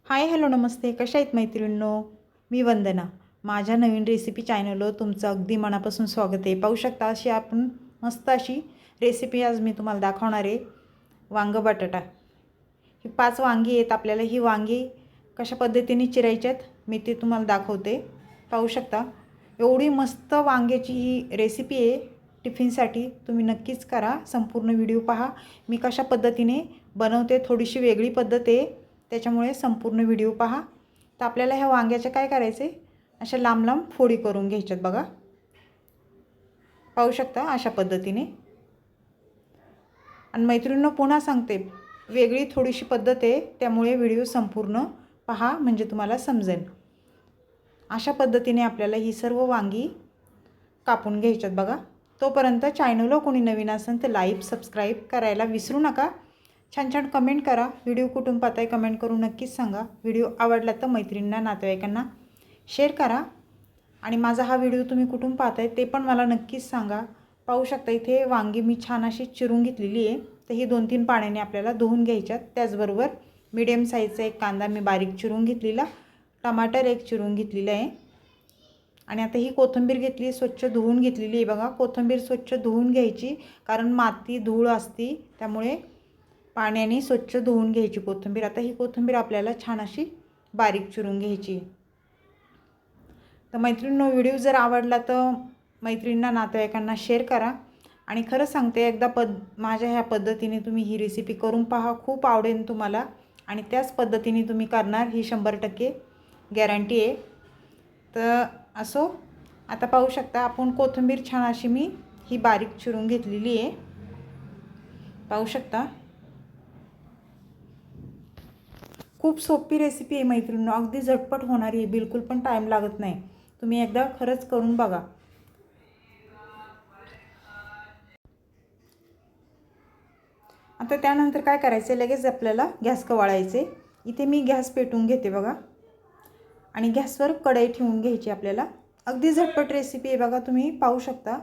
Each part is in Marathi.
हाय हॅलो नमस्ते, कशा आहेत मैत्रिणींनो? मी वंदना. माझ्या नवीन रेसिपी चॅनलवर तुमचं अगदी मनापासून स्वागत आहे. पाहू शकता अशी आपण मस्त अशी रेसिपी आज मी तुम्हाला दाखवणार आहे. वांगं बटाटा. ही 5 वांगी आहेत. आपल्याला ही वांगी कशा पद्धतीने चिरायची आहेत मी ते तुम्हाला दाखवते. पाहू शकता एवढी मस्त वांग्याची ही रेसिपी आहे. टिफिनसाठी तुम्ही नक्कीच करा. संपूर्ण व्हिडिओ पहा. मी कशा पद्धतीने बनवते, थोडीशी वेगळी पद्धत आहे, त्याच्यामुळे संपूर्ण व्हिडिओ पहा. तर आपल्याला ह्या वांग्याच्या काय करायचे, अशा लांब लांब फोडी करून घ्यायच्यात बघा. पाहू शकता अशा पद्धतीने. आणि मैत्रिणींनो पुन्हा सांगते, वेगळी थोडीशी पद्धत आहे, त्यामुळे व्हिडिओ संपूर्ण पहा म्हणजे तुम्हाला समजेल. अशा पद्धतीने आपल्याला ही सर्व वांगी कापून घ्यायच्यात बघा. तोपर्यंत चॅनलला कोणी नवीन असेल तर लाईक सबस्क्राईब करायला विसरू नका. छान छान कमेंट करा. व्हिडिओ कुठून पाहताय कमेंट करून नक्कीच सांगा. व्हिडिओ आवडला तर मैत्रिणींना नातेवाईकांना शेअर करा. आणि माझा हा व्हिडिओ तुम्ही कुठून पाहताय ते पण मला नक्कीच सांगा. पाहू शकता इथे वांगी मी छान अशी चिरून घेतलेली आहे. तर ही 2-3 पाण्याने आपल्याला धुवून घ्यायच्यात. त्याचबरोबर मीडियम साईजचा एक कांदा मी बारीक चिरून घेतलेला, टमाटर एक चिरून घेतलेला आहे. आणि आता ही कोथिंबीर घेतली, स्वच्छ धुवून घेतलेली आहे बघा. कोथिंबीर स्वच्छ धुवून घ्यायची, कारण माती धूळ असती, त्यामुळे पाण्याने स्वच्छ धुवून घ्यायची कोथिंबीर. आता ही कोथिंबीर आपल्याला छान अशी बारीक चिरून घ्यायची. तर मैत्रिणींनो व्हिडिओ जर आवडला तर मैत्रिणींना नातेवाईकांना शेअर करा. आणि खरं सांगते एकदा माझ्या ह्या पद्धतीने तुम्ही ही रेसिपी करून पहा, खूप आवडेल तुम्हाला. आणि त्याच पद्धतीने तुम्ही करणार ही 100% गॅरंटी आहे. तर असो, आता पाहू शकता आपण कोथिंबीर छान अशी मी ही बारीक चिरून घेतलेली आहे. पाहू शकता खूप सोपी रेसिपी आहे मैत्रिणींनो, अगदी झटपट होणारी आहे, बिलकुल पण टाईम लागत नाही. तुम्ही एकदा खरंच करून बघा. आता त्यानंतर काय करायचं, लगेच आपल्याला गॅस कवाळायचे. इथे मी गॅस पेटवून घेते बघा. आणि गॅसवर कढई ठेवून घ्यायची आपल्याला. अगदी झटपट रेसिपी आहे बघा. तुम्ही पाहू शकता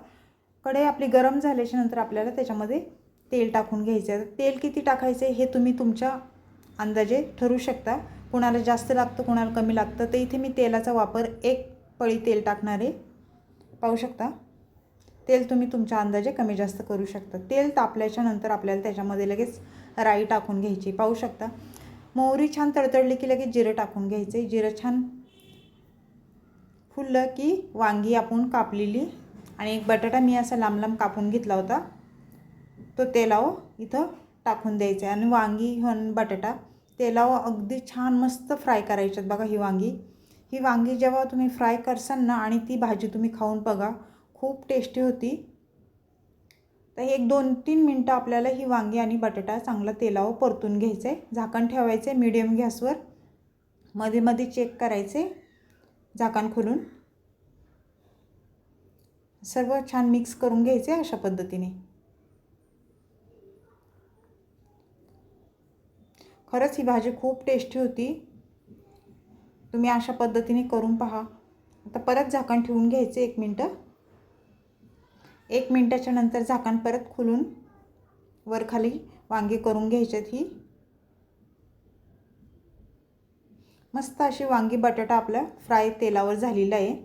कढई आपली गरम झाल्याच्या नंतर आपल्याला त्याच्यामध्ये तेल टाकून घ्यायचं आहे. तेल किती टाकायचे हे तुम्ही तुमच्या अंदाजे ठरवू शकता. कोणाला जास्त लागतं, कोणाला कमी लागतं. तर इथे मी तेलाचा वापर 1 पळी तेल टाकणार आहे. पाहू शकता तेल तुम्ही तुमच्या अंदाजे कमी जास्त करू शकता. तेल तापल्याच्या नंतर आपल्याला त्याच्यामध्ये लगेच राई टाकून घ्यायची. पाहू शकता मोहरी छान तडतडली की लगेच जिरं टाकून घ्यायचं. जिरं छान फुललं की वांगी आपण कापलेली आणि एक बटाटा मी असा लांब लांब कापून घेतला होता, तो तेलावर इथं टाकून द्यायचा. आणि वांगी आणि बटाटा तेलावर अगदी छान मस्त फ्राय करायच्यात बघा. ही वांगी जेव्हा तुम्ही फ्राय करसाल ना, आणि ती भाजी तुम्ही खाऊन बघा, खूप टेस्टी होती. तर 1-2-3 मिनटं आपल्याला ही वांगी आणि बटाटा चांगला तेलावर परतून घ्यायचं आहे. झाकण ठेवायचं आहे मीडियम गॅसवर. मध्ये मध्ये चेक करायचे झाकण खोलून. सर्व छान मिक्स करून घ्यायचे अशा पद्धतीने. खरंच ही भाजी खूप टेस्टी होती. तुम्ही अशा पद्धतीने करून पहा. आता परत झाकण ठेवून घ्यायचे 1 मिनटं. 1 मिनटाच्या नंतर झाकण परत खोलून वरखाली वांगी करून घ्यायच्यात. ही मस्त अशी वांगी बटाटा आपला फ्राय तेलावर झालेला आहे.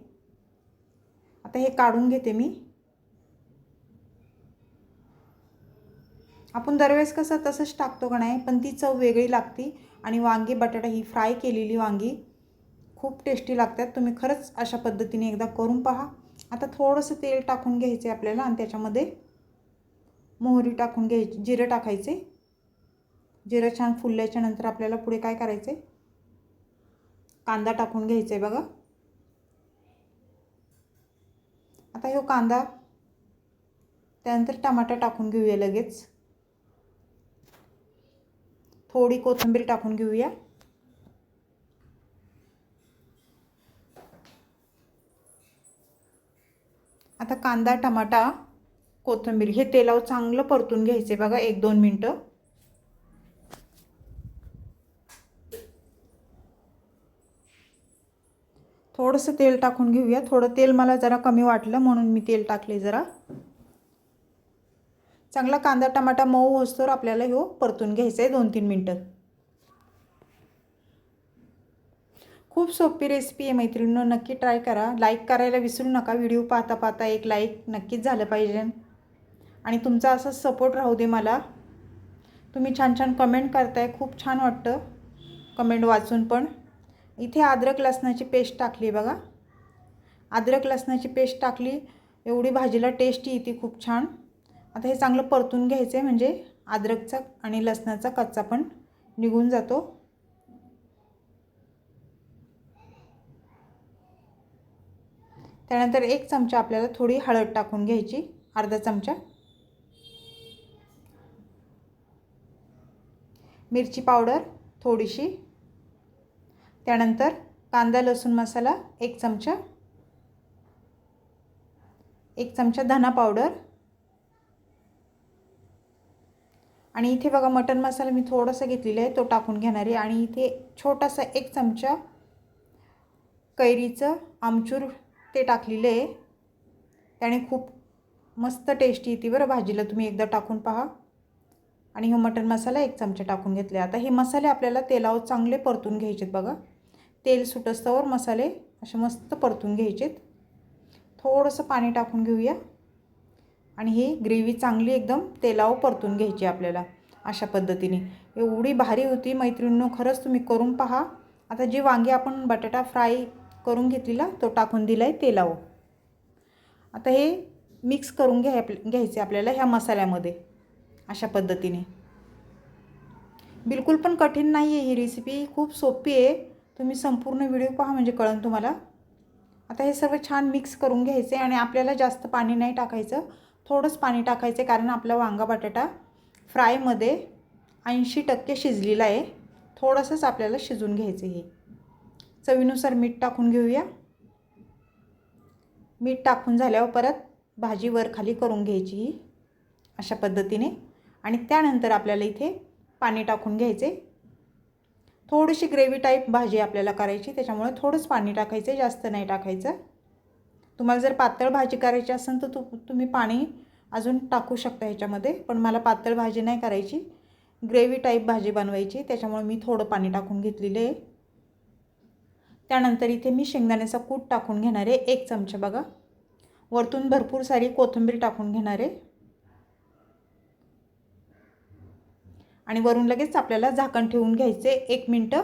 आता हे काढून घेते मी. आपण दरवेळेस कसं तसंच टाकतो का नाही, पण ती चव वेगळी लागते. आणि वांगी बटाटा ही फ्राय केलेली वांगी खूप टेस्टी लागतात. तुम्ही खरंच अशा पद्धतीने एकदा करून पहा. आता थोडंसं तेल टाकून घ्यायचे आपल्याला आणि त्याच्यामध्ये मोहरी टाकून घ्यायची, जिरं टाकायचे. जिरं छान फुलल्याच्या नंतर आपल्याला पुढे काय करायचे, कांदा टाकून घ्यायचा आहे बघा. आता हा कांदा, त्यानंतर टमाटर टाकून घेऊया लगेच. थोडी कोथिंबीर टाकून घेऊया. आता कांदा, टमाटा, कोथिंबीर हे तेलावर चांगलं परतून घ्यायचे बघा 1-2 मिनटं. थोडंसं तेल टाकून घेऊया. थोडं तेल मला जरा कमी वाटलं म्हणून मी तेल टाकले जरा. चांगला कांदा टमाटा मऊ होईस्तोवर आपल्याला ह्यो परतून घ्यायचा आहे 2-3 मिनटं. खूप सोपी रेसिपी आहे मैत्रिणींनो, नक्की ट्राय करा. लाईक करायला विसरू नका. व्हिडिओ पाहता पाहता एक लाईक नक्कीच झालं पाहिजे आणि तुमचा असाच सपोर्ट राहू दे मला. तुम्ही छान छान कमेंट करताय, खूप छान वाटतं कमेंट वाचून. पण इथे अद्रक लसणाची पेस्ट टाकली बघा. अद्रक लसणाची पेस्ट टाकली, एवढी भाजीला टेस्ट येते खूप छान. आता हे चांगलं परतून घ्यायचं आहे, म्हणजे अद्रकचा आणि लसणाचा कच्चा पण निघून जातो. त्यानंतर 1 चमचा आपल्याला थोडी हळद टाकून घ्यायची, अर्धा चमचा. मिरची पावडर थोडीशी. त्यानंतर कांदा लसूण मसाला 1 चमचा. 1 चमचा धना पावडर. आणि इथे बघा मटन मसाला मी थोडासा घेतलेला आहे, तो टाकून घेणार आहे. आणि इथे छोटासा 1 चमचा कैरीचं आमचूर ते टाकलेलं आहे. त्याने खूप मस्त टेस्ट येते बरं भाजीला, तुम्ही एकदा टाकून पहा. आणि हा मटन मसाला 1 चमचा टाकून घेतले. आता हे मसाले आपल्याला तेलावर चांगले परतून घ्यायचेत बघा. तेल सुटस्तवर मसाले असे मस्त परतून घ्यायचेत. थोडंसं पाणी टाकून घेऊया आणि ही ग्रेव्ही चांगली एकदम तेलावर परतून घ्यायची आपल्याला. अशा पद्धतीने एवढी भारी होती मैत्रिणींनो, खरंच तुम्ही करून पहा. आता जी वांगी आपण बटाटा फ्राय करून घेतलेला तो टाकून दिला आहे तेलावर. आता हे मिक्स करून घ्यायचे आपल्याला ह्या मसाल्यामध्ये. अशा पद्धतीने बिलकुल पण कठीण नाही आहे ही रेसिपी, खूप सोपी आहे. तुम्ही संपूर्ण व्हिडिओ पहा म्हणजे कळेल तुम्हाला. आता हे सर्व छान मिक्स करून घ्यायचे आणि आपल्याला जास्त पाणी नाही टाकायचं, थोडंच पाणी टाकायचं, कारण आपला वांगा बटाटा फ्रायमध्ये 80% शिजलेला आहे. थोडंसंच आपल्याला शिजून घ्यायचं. हे चवीनुसार मीठ टाकून घेऊया. मीठ टाकून झाल्यावर परत भाजी वर खाली करून घ्यायची ही अशा पद्धतीने. आणि त्यानंतर आपल्याला इथे पाणी टाकून घ्यायचे. थोडीशी ग्रेव्ही टाईप भाजी आपल्याला करायची, त्याच्यामुळे थोडंच पाणी टाकायचं, जास्त नाही टाकायचं. तुम्हाला जर पातळ भाजी करायची असेल तर तुम्ही पाणी अजून टाकू शकता ह्याच्यामध्ये, पण मला पातळ भाजी नाही करायची, ग्रेव्ही टाईप भाजी बनवायची, त्याच्यामुळे मी थोडं पाणी टाकून घेतलेलं आहे. त्यानंतर इथे मी शेंगदाण्याचा कूट टाकून घेणार आहे 1 चमचा बघा. वरतून भरपूर सारी कोथिंबीर टाकून घेणार आहे. आणि वरून लगेच आपल्याला झाकण ठेवून घ्यायचे. 1 मिनिट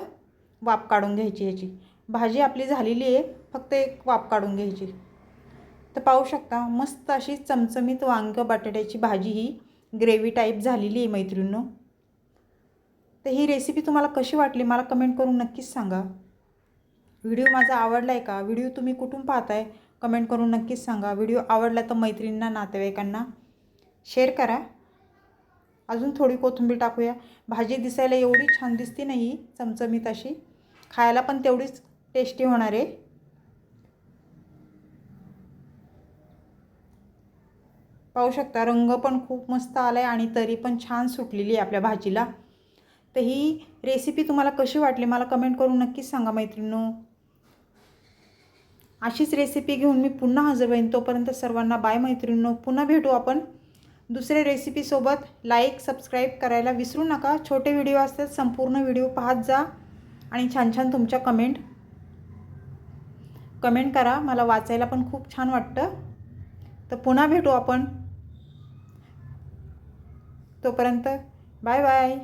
वाफ काढून घ्यायची याची. भाजी आपली झालेली आहे, फक्त एक वाफ काढून घ्यायची. तर पाहू शकता मस्त अशी चमचमीत वांग बटाट्याची भाजी ही ग्रेव्ही टाईप झालेली आहे मैत्रिणींनो. तर ही रेसिपी तुम्हाला कशी वाटली मला कमेंट करून नक्कीच सांगा. व्हिडिओ माझा आवडला आहे का? व्हिडिओ तुम्ही कुठून पाहताय कमेंट करून नक्कीच सांगा. व्हिडिओ आवडला तर मैत्रिणींना नातेवाईकांना शेअर करा. अजून थोडी कोथिंबीर टाकूया. भाजी दिसायला एवढी छान दिसते नाही, चमचमीत अशी, खायला पण तेवढीच टेस्टी होणार आहे. पाहू शकता रंग पण खूप मस्त आला आहे आणि तरी पण छान सुटलेली आहे आपल्या भाजीला. तर ही रेसिपी तुम्हाला कशी वाटली मला कमेंट करून नक्कीच सांगा मैत्रिणींनो. अशीच रेसिपी घेऊन मी पुन्हा हजर होईन. तोपर्यंत सर्वांना बाय मैत्रिणींनो. पुन्हा भेटू आपण दुसऱ्या रेसिपीसोबत. लाईक सबस्क्राईब करायला विसरू नका. छोटे व्हिडिओ असतात, संपूर्ण व्हिडिओ पाहत जा आणि छान छान तुमच्या कमेंट करा, मला वाचायला पण खूप छान वाटतं. तर पुन्हा भेटू आपण. तोपर्यंत बाय बाय.